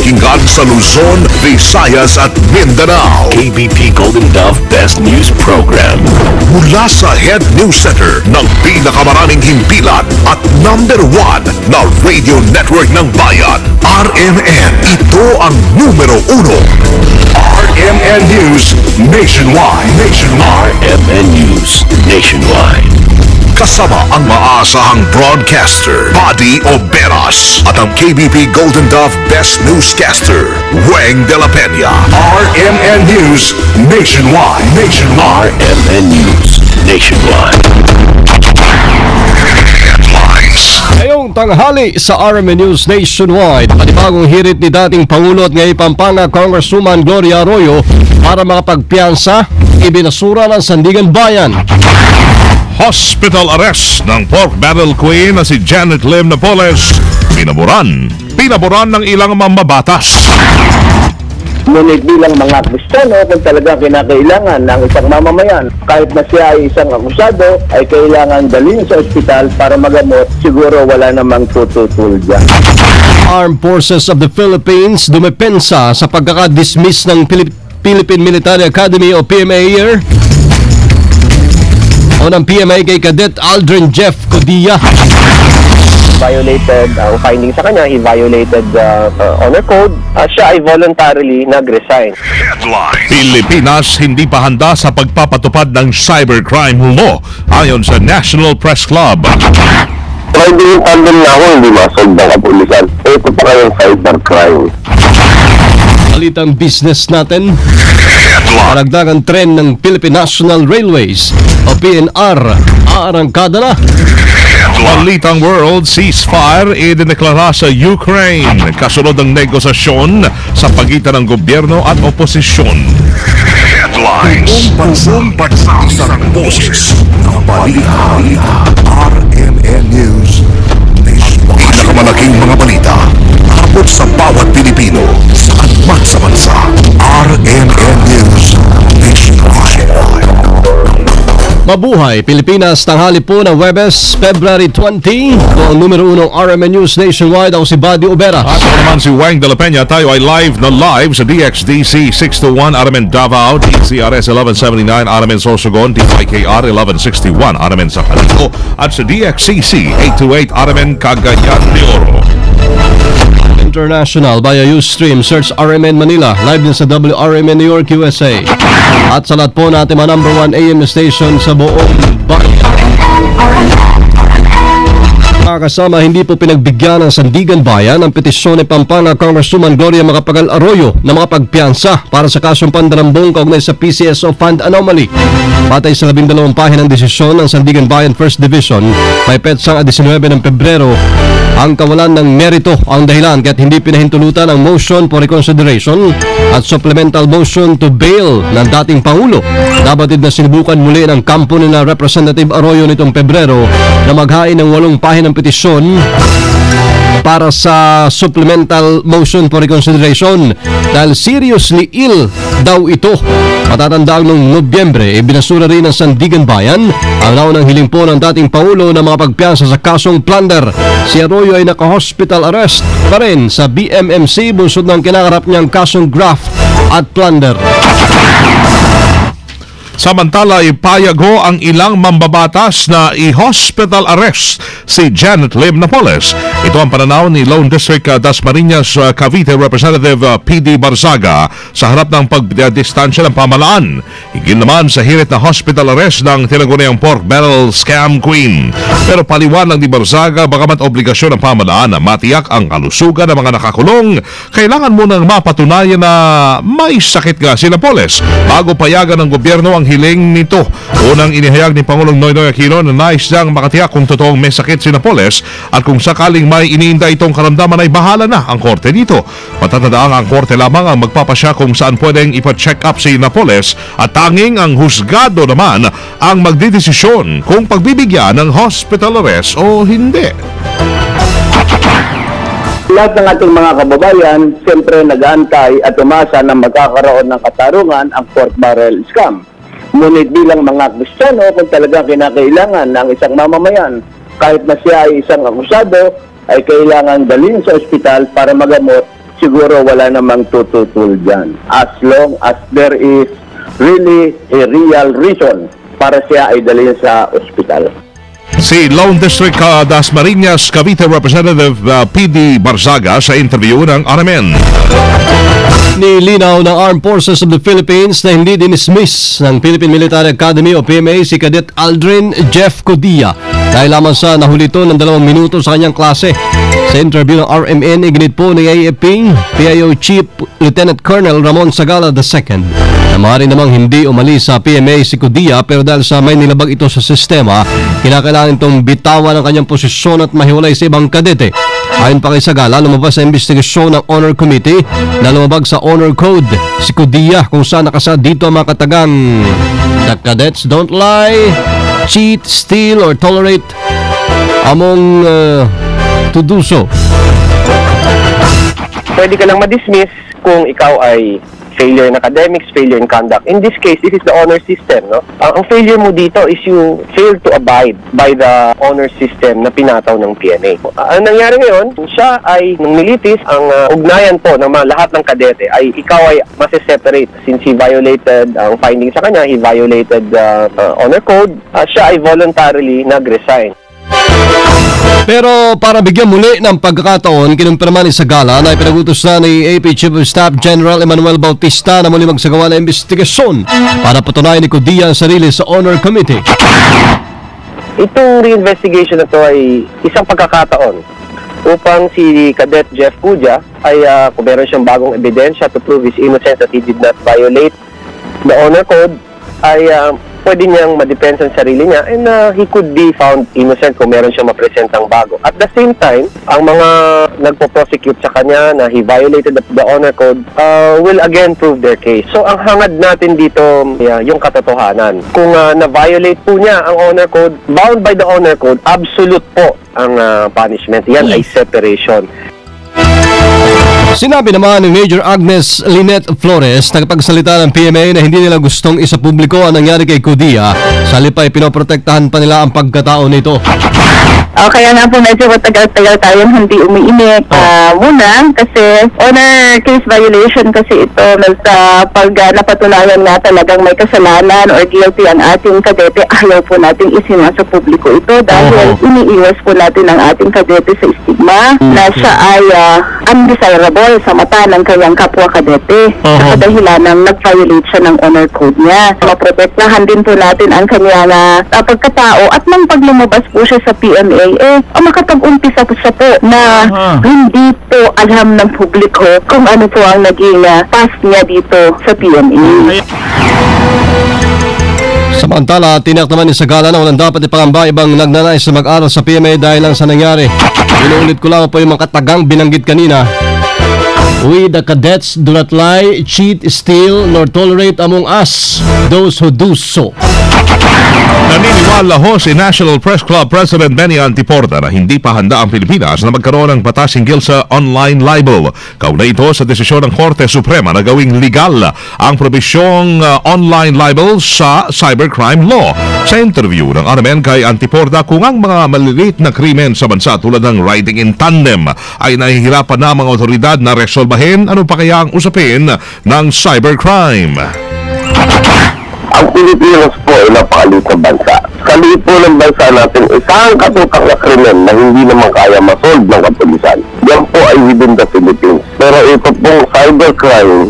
mapapakinggan sa Luzon, Visayas at Mindanao. KBP Golden Dove Best News Program. Mula sa Head News Center ng pinakamaraming himpilan at number 1 na radio network ng bayan, RMN. Ito ang numero 1. RMN News Nationwide. RMN News Nationwide. Kasama ang maasahang broadcaster, Buddy Oberas, at ang KBP Golden Dove Best Newscaster, Weng de la Peña. RMN News Nationwide. RMN News Nationwide. Ngayong tanghali sa RMN News Nationwide, panibagong hirit ni dating Pangulo at ngayon Pampanga Congresswoman Gloria Arroyo para makapagpiyansa, ibinasura ng Sandigan Bayan. Hospital arrest ng pork barrel queen na si Janet Lim Napoles. Pinaboran ng ilang mambabatas. Ngunit bilang mga Kristiyano, kung talaga kinakailangan ng isang mamamayan, kahit na siya ay isang akusado, ay kailangan dalhin sa ospital para magamot, siguro wala namang tututol dyan. Armed Forces of the Philippines dumepensa sa pagkakadismiss ng Philippine Military Academy o PMA year o ng PMA kay Cadet Aldrin Jeff Codilla. Violated ang finding sa kanya, he violated the honor code. Siya ay voluntarily nag-resign. Headline: Pilipinas hindi pa handa sa pagpapatupad ng cybercrime law ayon sa National Press Club. Pwede yung tandem na ako, hindi masold ng kapulisan. Ito pa kayong cybercrime. Balitang business natin. Paragdagang tren ng Philippine National Railways o PNR aarangkada na. Balitang world, ceasefire idineklara sa Ukraine kasunod ng negosasyon sa pagitan ng gobyerno at oposisyon. Headlines: Buong bansa, isang boses ng balita. RMN News Nationwide. Pinakamalaking mga balita abot sa bawat Pilipino saan man sa bansa. RMN News Nationwide. Mabuhay Pilipinas, tanghali po ng Webes, February 20. Ito ang numero 1 RMN News Nationwide. Ako si Buddy Oberas. At ako naman si Weng de la Peña. Tayo ay live sa DXDC 621 RMN Davao, DCRS 1179 RMN Sorsogon, DYKR 1161 RMN sa Calico at sa DXCC 828 RMN Cagayan de Oro. International via Ustream, search RMN Manila, live din sa WRMN New York, USA. At sa lahat po natin mga number 1 AM station sa buong bayan. Mga kasama, hindi po pinagbigyan ng Sandigan Bayan ang petisyon ni Pampanga Congresswoman Gloria Macapagal Arroyo na makapagpiyansa para sa kasong pandarambong kaugnay sa PCSO Fund Anomaly. Batay sa 12 pahinang desisyon ng Sandigan Bayan First Division, may petsang 19 ng Pebrero, ang kawalan ng merito ang dahilan kaya't hindi pinahintulutan ang motion for reconsideration at supplemental motion to bail ng dating Pangulo. Dabatid na sinubukan muli ng kampo ni na Representative Arroyo nitong Pebrero na maghain ng 8 pahinang petisyon para sa supplemental motion for reconsideration dahil seriously ill daw ito. Matatandaan noong Nobyembre, binasura rin ng Sandigan Bayan ang naunang hiling po ng dating Pangulo na makapagpiyansa sa kasong plunder. Si Arroyo ay naka-hospital arrest pa rin sa BMMC bunsod ng kinakarap niyang kasong graft at plunder. Samantala, ipayag ho ang ilang mambabatas na i-hospital arrest si Janet Lim Napoles. Ito ang pananaw ni Lone District Dasmariñas Cavite Representative PD Barzaga sa harap ng pagdistansya ng pamahalaan. Higil naman sa hirit na hospital arrest ng tinaguriang pork barrel scam queen. Pero paliwanag ni Barzaga, bagamat obligasyon ng pamahalaan na matiyak ang kalusugan ng mga nakakulong, kailangan munang mapatunayan na may sakit nga si Napoles bago payagan ng gobyerno ang hiling nito. Unang inihayag ni Pangulong Noynoy Aquino na nais siyang makatiyak kung totoong may sakit si Napoles at kung sakaling may iniinda itong karamdaman ay bahala na ang korte dito. Matatandaan ang korte lamang ang magpapasya kung saan pwedeng ipa-check up si Napoles at tanging ang husgado naman ang magdidesisyon kung pagbibigyan ng hospital arrest o hindi. Lahat ng ating mga kababayan, siyempre nag-aantay at umasa na magkakaroon ng katarungan ang pork barrel scam. Ngunit bilang mga Kristiyano, kung talaga kinakailangan ng isang mamamayan, kahit na siya ay isang akusado, ay kailangan dalhin sa ospital para magamot, siguro wala namang tututol dyan. As long as there is really a real reason para siya ay dalhin sa ospital. Si Lone District Dasmariñas Cavite Representative PD Barzaga sa interview ng RMN. Nilinaw ng Armed Forces of the Philippines na hindi dinismiss ng Philippine Military Academy o PMA si Cadet Aldrin Jeff Codilla dahil lamang sa nahulito ng 2 minuto sa kanyang klase. Sa interview ng RMN, iginit po ni AFP PIO Chief Lieutenant Colonel Ramon Sagala II na maaaring namang hindi umalis sa PMA si Codilla, pero dahil sa may nilabag ito sa sistema, kinakailangan itong bitawan ng kanyang posisyon at mahiwalay sa ibang kadete. Ayon pa kay Sagala, lumabas sa investigasyon ng Honor Committee na lumabag sa Honor Code si Codilla kung saan nakasa dito ang mga katagang "The cadets don't lie, cheat, steal, or tolerate among to do so." Pwede ka lang ma-dismiss kung ikaw ay failure in academics, failure in conduct. In this case, this is the honor system, no? Ang failure mo dito is you fail to abide by the honor system na pinataw ng PMA. Ang nangyari ngayon, siya ay nung nilitis, ang ugnayan po ng mga lahat ng kadete ay ikaw ay masiseparate since he violated ang findings sa kanya, he violated the honor code, siya ay voluntarily nag-resign. Pero para bigyan muli ng pagkakataon, kinumpirma ni Sagala na ipinagutos na ni AP Chief of Staff General Emmanuel Bautista na muli magsagawa ng investigasyon para patunayan ni Codilla ang sarili sa Honor Committee. Itong reinvestigation na ito ay isang pagkakataon upang si Cadet Jeff Codilla ay kung meron siyang bagong ebidensya to prove his innocence that he did not violate the honor code, ay pwede niyang madepensa ang sarili niya and he could be found innocent kung meron siyang mapresentang bago. At the same time, ang mga nagpo-prosecute sa kanya na he violated the honor code will again prove their case. So ang hangad natin dito, yung katotohanan. Kung na-violate po niya ang honor code, bound by the honor code, absolute po ang punishment. Yan ay separation. Sinabi naman ni Major Agnes Lynette Flores, tagapagsalita ng PMA, na hindi nila gustong isapubliko ang nangyari kay Codilla. Sa halip ay pinoprotektahan pa nila ang pagkatao nito. Kaya nga po medyo matagal-tagal tayong hindi umiimik muna kasi honor case violation kasi ito sa pag napatunayan na talagang may kasalanan or guilty ang ating kadete, ayaw po nating isinama sa publiko ito dahil iniiwas po natin ang ating kadete sa stigma na siya ay undesirable sa mata ng kanyang kapwa kadete sa kadahilan ng nag-violate siya ng honor code niya. Maprotektahan din po natin ang kanyang pagkatao at nang paglumabas po siya sa PMA, makapag-umpisa po siya po na hindi po alam ng publiko kung ano po ang naging past niya dito sa PMA. Samantala, tiniyak naman ni Sagala na walang dapat ipangamba ibang nagnanais na mag-aral sa PMA dahil lang sa nangyari. Inuulit ko lang po yung mga katagang binanggit kanina. "We the cadets do not lie, cheat, steal, nor tolerate among us those who do so." Naniniwala ho si National Press Club President Benny Antiporda na hindi pa handa ang Pilipinas na magkaroon ng batas hinggil sa online libel. Kaugnay ito sa desisyon ng Korte Suprema na gawing legal ang probisyong online libel sa cybercrime law. Sa interview ng RMN kay Antiporda, kung ang mga maliliit na krimen sa bansa tulad ng riding in tandem ay nahihirapan na mga otoridad na resolbahin, ano pa kaya ang usapin ng cybercrime? Ang Pilipinas po ay napakaliit na bansa. Kaliit po ng bansa natin, isang katutak na krimen na hindi naman kaya masolve ng kapulisan. Yan po ay within the Philippines. Pero ito pong cybercrime,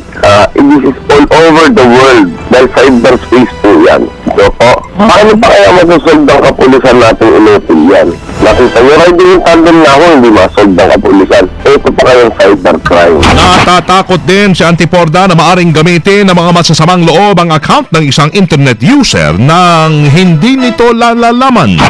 this is all over the world dahil cyberspace po yan. So po, paano pa kaya masosolve ng kapulisan natin inutil yan? Nakita nyo, riding in tandem na ako, hindi masolve ng kapulisan. Ito pa kayang cybercrime. Natatakot din si Antiporda na maaring gamitin ng mga masasamang loob ang account ng isang internet user nang hindi nito lalalaman.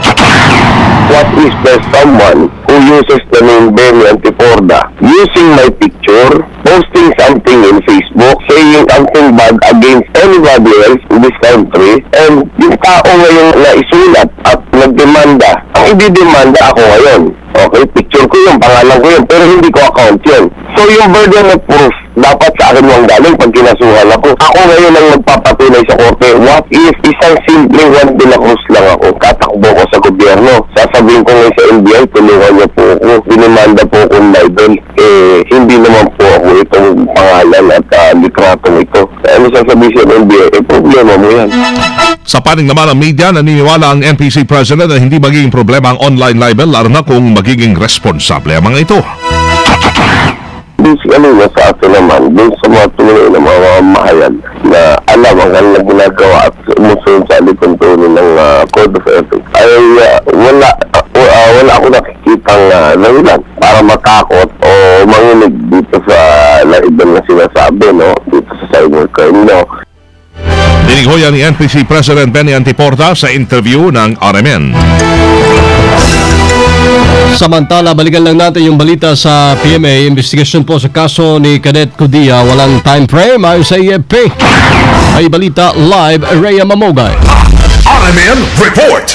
What if there's someone who uses the name Benny Antiporda using my picture, posting something in Facebook, saying something bad against anybody else in this country, and yung tao ngayon na isulat at nagdemanda, ang ididemanda ako ngayon. Okay, picture ko yun, pangalan ko yun, pero hindi ko account yun. So yung burden of proof dapat sa akin lang galing pag kinasuhan ako. Ako ngayon ang nagpapatunay sa korte. What if isang simpleng Juan de la Cruz lang ako, katakbo ko sa gobyerno, sasabihin ko ngayon sa NBI, tulungan niyo po ako, dinimanda po akong libel. Hindi naman po ako itong pangalan at litratong ito. Ano sasabihin sa NBI? Problema mo yan. Sa panig naman ng media, naniniwala ang NPC President na hindi magiging problema ang online libel, lalo na kung magiging responsable ang mga ito. Sa atin naman, dun sa mga tunay na mga mamahayag na alam ang kanilang ginagawa at umusunod sa alituntunin ng Code of Ethics, ay wala ako nakikitang dahilan para matakot o manginig dito sa libel na sinasabi, no? Dito sa cybercrime, no? Dinig ho yan ni NPC President Benny Antiporta sa interview ng RMN. Samantala, balikan lang natin yung balita sa PMA. Investigasyon po sa kaso ni Cadet Cudia. Walang time frame ayon sa EFP. May balita live, Rhea Mamogay. RMN Report!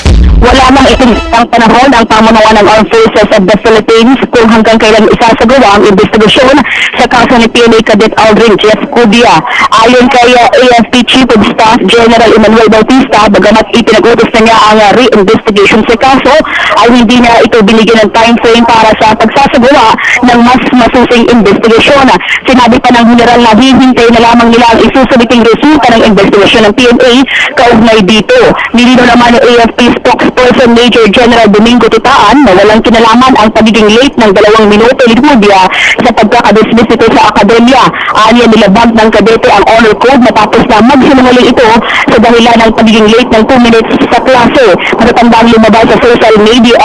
Wala nang itinitang panahon ang pamunuan ng Armed Forces of the Philippines kung hanggang kailan isasagawa ang investigasyon sa kaso ni PNA Cadet Aldrin Jeff Cudia. Ayon kay AFP Chief of Staff General Emmanuel Bautista, bagamat ipinag-utos na niya ang re-investigation sa kaso, ay hindi niya ito binigyan ng time frame para sa pagsasagawa ng mas masusing investigasyon. Sinabi pa ng General na hihintay na lamang nila ang isusuliting resulta ng investigasyon ng PNA kaugnay dito. Nilino naman ng AFP spokesperson Major General Domingo Titaan na walang kinalaman ang pagiging late ng 2 minuto ni Cudia sa pagkakadismiss nito sa akademya. Aniya nilabag ng kadete ang honor code matapos na magsinungaling ito sa dahilan ng pagiging late ng 2 minutes sa klase. Matatandang lumabas sa social media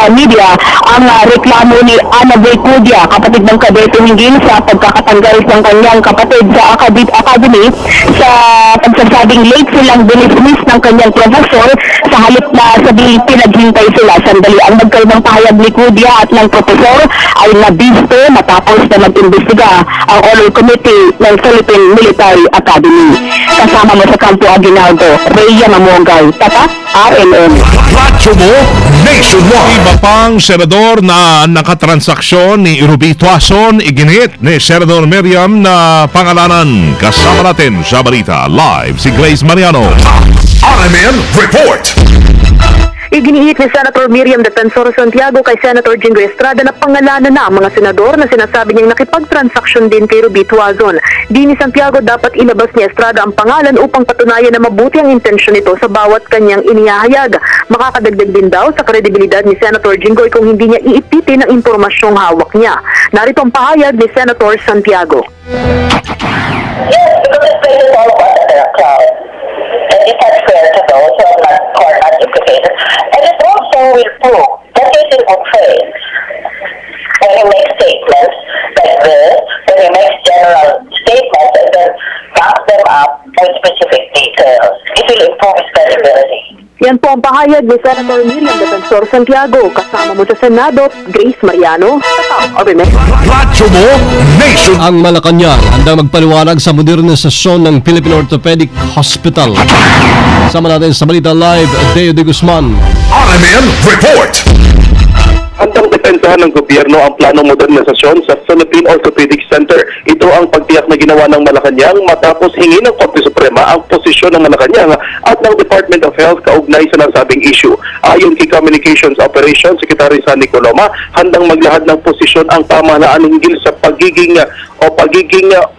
ang reklamo ni Annabel Cudia, kapatid ng kadete, hinggil sa pagkakatanggal ng kanyang kapatid sa academy sa pagsasabing late silang dinismiss ng kanyang professor sa halip na sabing pinaghintay sila. Sandali, ang magkalmang pahayag ni Cudia at ng professor ay nabisto matapos na mag-imbestiga ang Honor Committee ng Philippine Military Academy. Kasama mo sa Campo Aguinaldo, Rhea Mamogay, Tata, RMN. Radyo mo Nationwide! Iba pang senador na nakatransaksyon ni Ruby Tuason, iginit ni Senador Miriam na pangalanan. Kasama natin sa balita live si Grace Mariano. RMN Report! Iginiit ni Senator Miriam Defensor Santiago kay Senator Jingo Estrada na pangalanan na ang mga senador na sinasabi niyang nakipagtransaksyon din kay Ruby Tuazon. Di ni Santiago dapat ilabas ni Estrada ang pangalan upang patunayan na mabuti ang intensyon nito sa bawat kanyang inihahayag. Makakadagdag din daw sa kredibilidad ni Senator Jingoy kung hindi niya iititin ang impormasyong hawak niya. Narito ang pahayag ni Senator Santiago. Yes, because it places all of us under a cloud. And it's unfair to those who are not implicated. And it also will prove that he's in good faith. When he makes statements like this, when he makes general statements and then backs them up with specific details, it will improve his credibility. Yan po ang pahayag ni Senator Miriam Defensor Santiago. Kasama mo sa Senado, Grace Mariano. Radyo mo Nation! Ang Malacanang handang magpaliwanag sa modernisasyon ng Philippine Orthopedic Hospital. Sama natin sa balita live, Deo de Guzman. RMN Report! Handang depensahan ng gobyerno ang planong modernisasyon sa Philippine Orthopedic Center. Ito ang pagtiyak na ginawa ng Malacanang matapos hingi ng Korte Suprema ang posisyon ng Malacanang at ng Department of Health kaugnay sa nasabing issue. Ayon kay Communications Operations Secretary Sandy Coloma, handang maglahad ng posisyon ang pamahalaan hinggil sa pagiging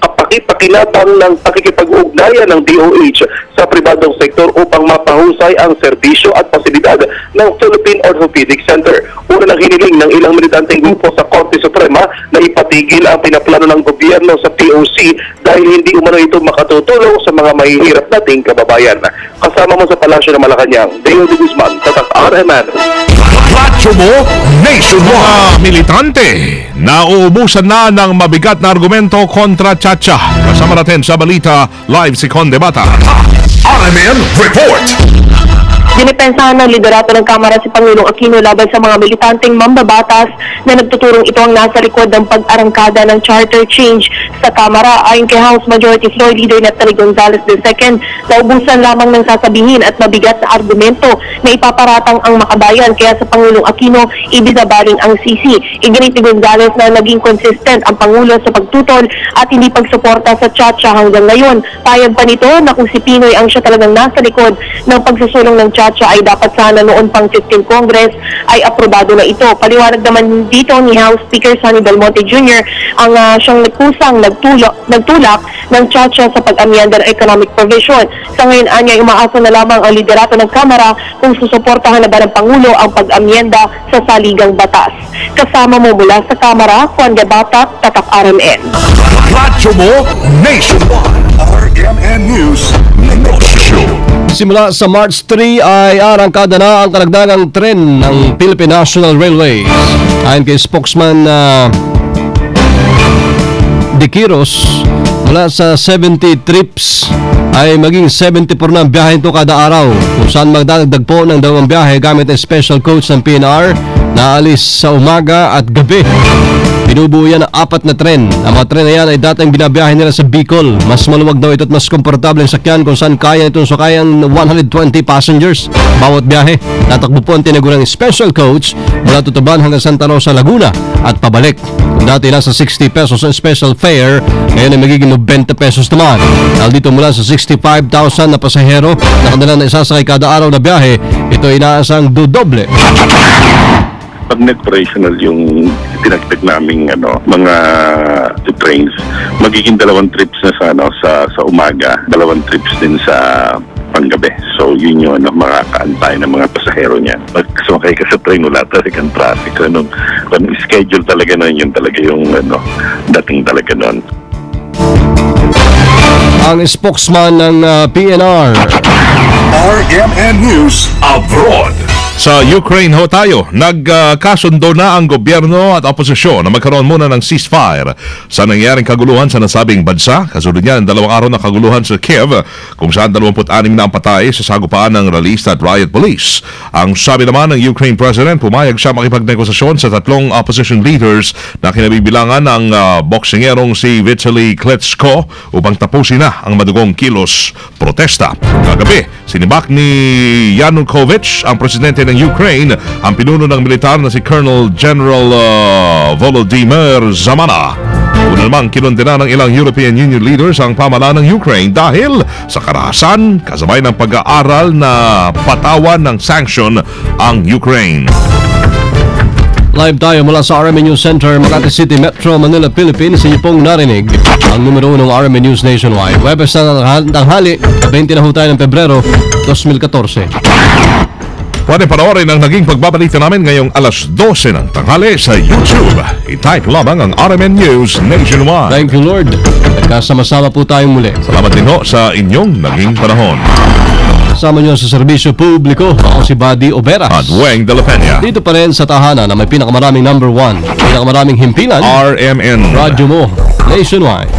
kapakipakinabang ng pakikipag-ugnayan ng DOH sa pribadong sektor upang mapahusay ang serbisyo at pasilidad ng Philippine Orthopedic Center. Una nang hiniling ng ilang militanteng grupo sa Korte Suprema na ipatigil ang pinaplano ng gobyerno sa POC dahil hindi umano ito makatutulong sa mga mahihirap nating kababayan. Kasama mo sa Palasyo ng Malacanang, Deo de Guzman, Tatak RMN. Radyo mo Nationwide! Mga militante, nauubusan na ng mabigat na argumento kontra Chacha. Kasama natin sa balita live si Conde Bata. RMN Report! Dinipensahan ng liderato ng Kamara si Pangulong Aquino laban sa mga militanteng mambabatas na nagtuturong ito ang nasa likod ng pag-arangkada ng charter change sa Kamara. Ayon kay House Majority Floor Leader Natalie Gonzales II, naubusan lamang ng sasabihin at mabigat na argumento na ipaparatang ang makabayan, kaya sa Pangulong Aquino ibinabaling ang sisi. Iginit ni Gonzales na naging consistent ang Pangulo sa pagtutol at hindi pagsuporta sa Chacha hanggang ngayon. Payag pa nito na kung si Pinoy ang siya talagang nasa likod ng pagsusulong ng Chacha ay dapat sana noon pang 15 Congress ay aprobado na ito. Paliwanag naman dito ni House Speaker Sonny Belmonte Jr. ang siyang nagkusang nagtulak ng Chacha sa pag-amyenda ng economic provision. Sa ngayon anya, umaasa na lamang ang liderato ng Kamara kung susuportahan na ba ng Pangulo ang pag-amyenda sa saligang batas. Kasama mo mula sa Kamara, Juan Gabata, Tatak RMN. Radyo mo nationwide. RMN News Negosyo. Simula sa March 3 ay arangkada na ang karagdagang tren ng Philippine National Railways. Ayon kay spokesman De Quiros, mula sa 70 trips ay maging 74 na ang biyahe ito kada araw, kung saan magdadagdag po ng dalawang biyahe gamit ang special coach ng PNR na alis sa umaga at gabi. Binubuo yan ng 4 na tren. Ang mga tren na yan ay dating binabiyahe nila sa Bicol. Mas maluwag daw ito at mas komportable ang sakyan kung saan kaya itong sakayan 120 passengers bawat biyahe. Tatakbo po ang tinagurang special coach mula Tutuban hanggang Santa Rosa, Laguna at pabalik. Kung dati nasa 60 pesos ang special fare, ngayon ay magiging 90 pesos naman. Dahil dito mula sa 65,000 na pasahero na kanilang isasakay kada araw na biyahe, ito ay inaasang dodoble. Pag operational yung tinagtag naming mga trains, magiging 2 trips na sa umaga, 2 trips din sa panggabi. So yun yung makakaantay ng mga pasahero niya. Pag sumakay ka sa train, wala talagang traffic. Anong schedule talaga na yun talaga yung dating talaga nun. Ang spokesman ng PNR. RMN News Abroad. Sa Ukraine ho tayo, nagkasundo na ang gobyerno at oposisyon na magkaroon muna ng ceasefire sa nangyaring kaguluhan sa nasabing bansa. Kasunod niyan, 2 araw na kaguluhan sa Kiev kung saan 26 na ang patay sa sagupaan ng rallyista at riot police. Ang sabi naman ng Ukraine President, pumayag siya makipagnegosasyon sa 3 opposition leaders na kinabibilangan ng boksingerong si Vitaly Klitschko upang tapusin na ang madugong kilos protesta. Kagabi, sinibak ni Yanukovych, ang presidente ng Ukraine, ang pinuno ng militar na si Colonel General Volodymyr Zamana. Una namang kinundena ng ilang European Union leaders ang pamahalaan ng Ukraine dahil sa karahasan kasabay ng pag-aaral na patawan ng sanction ang Ukraine. Live tayo mula sa RMN News Center, Makati City, Metro Manila, Philippines. Inyo pong narinig ang numero 1 ng RMN News Nationwide. Webes na tanghali, 20 na ho tayo ng Pebrero 2014. Pwede panoorin ang naging pagbabalita namin ngayong alas 12 ng tanghali sa YouTube. I-type lamang ang RMN News Nationwide. Thank you, Lord. Nagkasama-sama po tayong muli. Salamat din ho sa inyong naging panahon. Kasama nyo sa serbisyo publiko, ako si Buddy Oberas. At Weng de la Peña. Dito pa rin sa tahanan na may pinakamaraming number 1, pinakamaraming himpilan, RMN. radyo mo nationwide.